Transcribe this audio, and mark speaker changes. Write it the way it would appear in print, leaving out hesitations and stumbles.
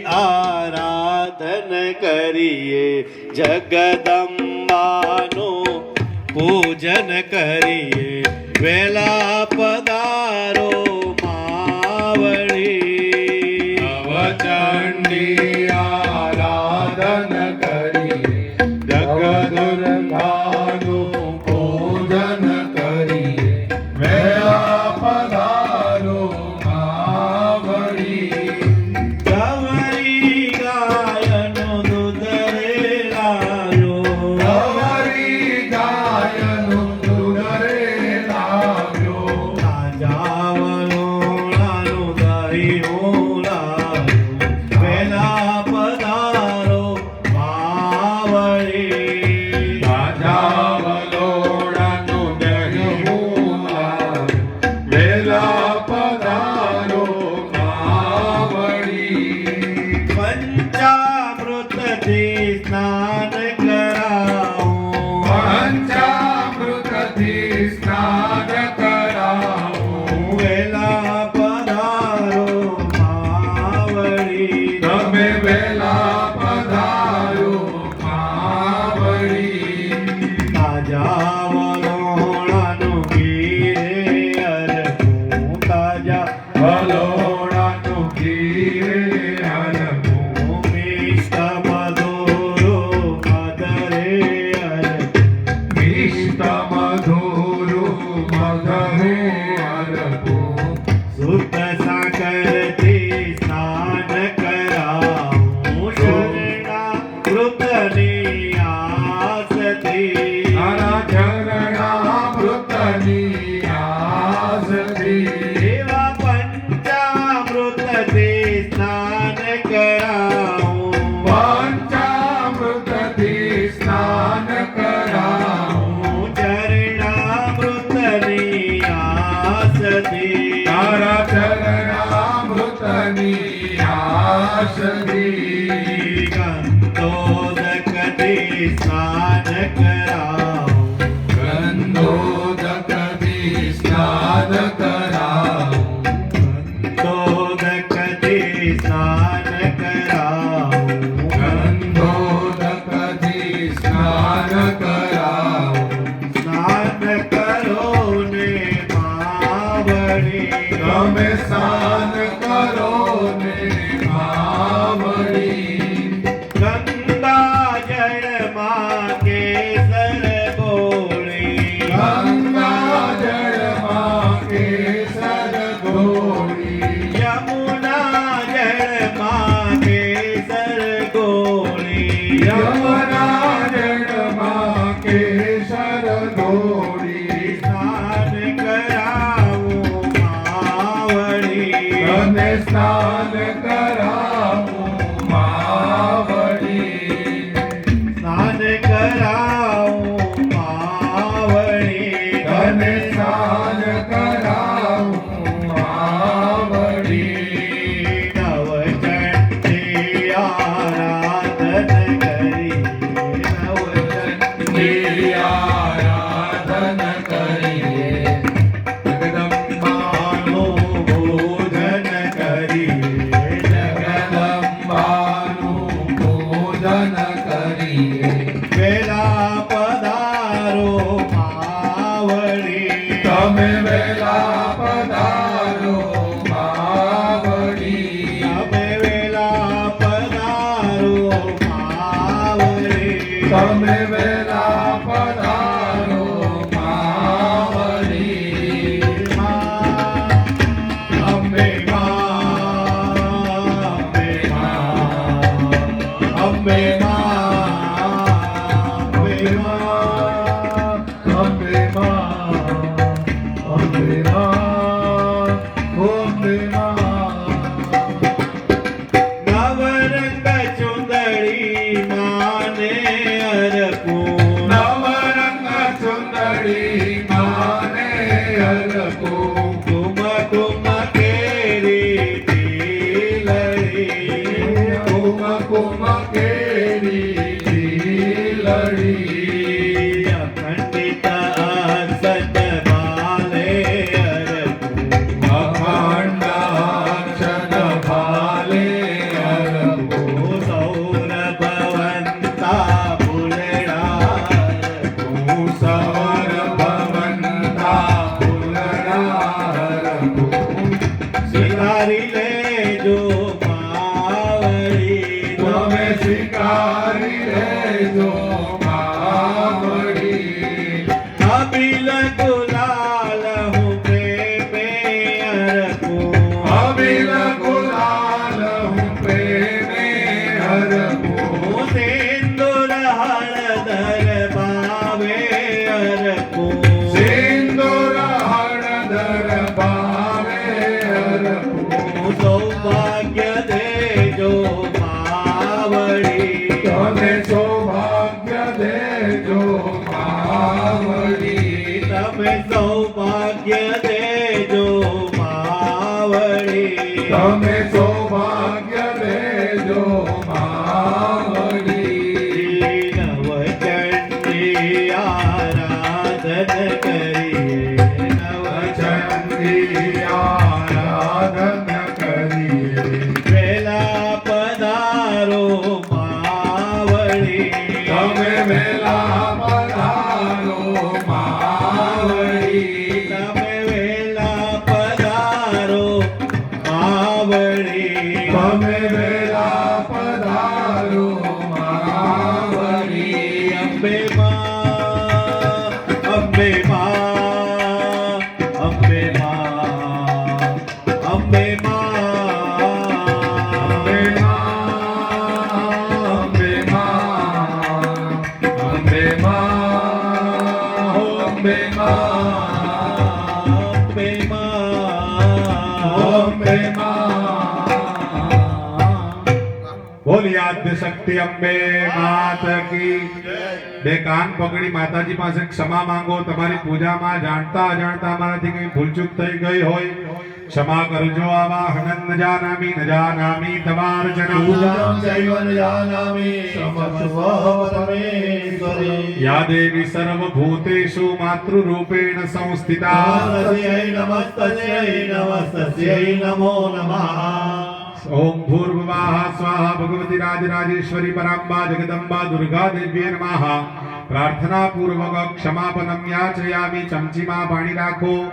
Speaker 1: આરાધન કરીએ જગદંબાનું પૂજન કરીએ વેલા પધારો માવળી
Speaker 2: નવચંડી આરાધન કરીએ જગદુર્ગાનું પૂજન કરીએ વેલા પધારો માવળી
Speaker 1: ગવરી ગાયનું દૂધ રે લાવ્યો
Speaker 2: ગવરી ગાયનું દૂધ રે લાવ્યો
Speaker 1: તાજા વલોણાનું દહીં લાવ્યો વેલા પધારો માવળી
Speaker 2: તાજા વલોણાનું દહીં લાવ્યો વેલા પધારો માવળી
Speaker 1: પંચામૃતથી સ્નાન કરાવું
Speaker 2: પંચામૃતથી સ્નાન કરાવો
Speaker 1: વેલા પધારો માવળી
Speaker 2: તમે વેલા પધારો માવળી
Speaker 1: તાજા વલોણાનું ઘી રે અરખું તાજા
Speaker 2: વલોણાનું ઘી રે હરખું
Speaker 1: મિષ્ટ મધુરો મધ રે અરખું
Speaker 2: મિષ્ટ મધુરું મધરે હરખું
Speaker 1: શુદ્ધ સાકરથી સ્નાન કરાવું શરણામૃતની આસથી
Speaker 2: તારા ચરણામૃતની આસથી
Speaker 1: એવા પંચામૃતથી સ્નાન કરાવું
Speaker 2: પંચામૃતથી સ્નાન કરાવું
Speaker 1: ચરણામૃતની આસથી
Speaker 2: તારા ચરણામૃતની આસથી
Speaker 1: ગંધોદકથી સ્નાન કરાવું
Speaker 2: ગંધોદકથી સ્નાન કરાવું
Speaker 1: ગંધોદકથી સ્નાન કરાવું
Speaker 2: ગંધોદકથી સ્નાન કરાવું
Speaker 1: સ્નાન કરો ને માવળી
Speaker 2: તમે સ્નાન કરો ને માવળી
Speaker 1: ગંગા જળમાં કેસર ગોળી
Speaker 2: ગંગા જળમાં કેસર ગોળી
Speaker 1: યમુના જળમાં કેસર ગોળી
Speaker 2: યમુના જળમાં કેસર ગોળી
Speaker 1: સ્નાન કરાવું માવળી
Speaker 2: તને સ્નાન કરાવું માવળી
Speaker 1: સ્નાન કરાવું માવળી
Speaker 2: તને સ્નાન કરાવું માવળી
Speaker 1: નવચંડી આરાધન કરી નવચંડી
Speaker 2: આરાધન કરીએ જગદંબાનું
Speaker 1: ભોજન કરીએ
Speaker 2: જગદંબાનું પૂજન કરીએ
Speaker 1: વેલા પધારો માવળી
Speaker 2: તમે વેલા પધારો માવળી
Speaker 1: તમે વેલા પધારો માવળી
Speaker 2: તમે વેલા પધારો માવળી
Speaker 1: અંબે માં અંબે માં અંબે માં અંબે માં
Speaker 2: અંબે માં અંબે માં અંબે માં
Speaker 1: નવરંગ ચુંદડી માને અરકું
Speaker 2: નવરંગ ચુંદડી માને હરકું
Speaker 1: કુમ કુમ કેરી ટીલડી
Speaker 2: કુમ કુમ કેરી ઝીલડી
Speaker 1: અખંડિત અસત બાલે અરકું
Speaker 2: અખંડ અક્ષર ભાલે તમે સ્વીકારી લેજો માવડી
Speaker 1: અબિલ ગુલાલ હું પ્રેમે અર્પું
Speaker 2: અબિલ ગુલાલ હું પ્રેમે હરપું
Speaker 1: હું સિંદૂર હળદર ભાવે અર્પું
Speaker 2: સિંદૂર હળદર ભાવે હરપું
Speaker 1: સૌભાગ્ય દેજો માવડી
Speaker 2: તમે સૌભાગ્ય દેજો માવડી
Speaker 1: તમે સૌભાગ્ય દેજો માવડી
Speaker 2: તમે સૌભાગ્ય દેજો માવડી
Speaker 1: નવચંડી આરાધન કરીએ
Speaker 2: ચંડી આરાધન કરીએ
Speaker 1: વેલા પધારો માવડી
Speaker 2: તમે વેલા પધારો માવડી
Speaker 1: તમે વેલા પધારો માવડી
Speaker 2: તમે વેલા પધારો માવડી
Speaker 1: અંબે માં અંબે માં અંબે માં અંબે
Speaker 2: અંબે
Speaker 1: માં
Speaker 2: અંબે અંબે
Speaker 1: અંબે માં
Speaker 2: બોલી આદ્ય શક્તિ અંબે માત કી બે કાન પકડી માતાજી પાસે ક્ષમા માંગો તમારી પૂજામાં જાણતા અજાણતા અમારાથી કઈ ભૂલચૂક થઈ ગઈ હોય ક્ષમા કરજો આવાહનં ન જાનામી તવાર્ચનમ
Speaker 1: પૂજન ચૈવ ન જાનામિ સમસ્વ પરમેશ્વરી
Speaker 2: યા દેવી સર્વભૂતેષુ માતૃરૂપેણ સંસ્થિતા
Speaker 1: નમસ્તસ્यै નમસ્તસ્यै નમસ્તસ્यै નમો નમઃ
Speaker 2: ઓમ ભૂર્ભુવઃ સ્વાહા ભગવતી રાજરાજેશ્વરી પરાંબા જગદંબા દુર્ગા દેવ્યે નમઃ પ્રાર્થના પૂર્વક ક્ષમાપનમ યાચયામિ ચમચીમાં પાણી રાખો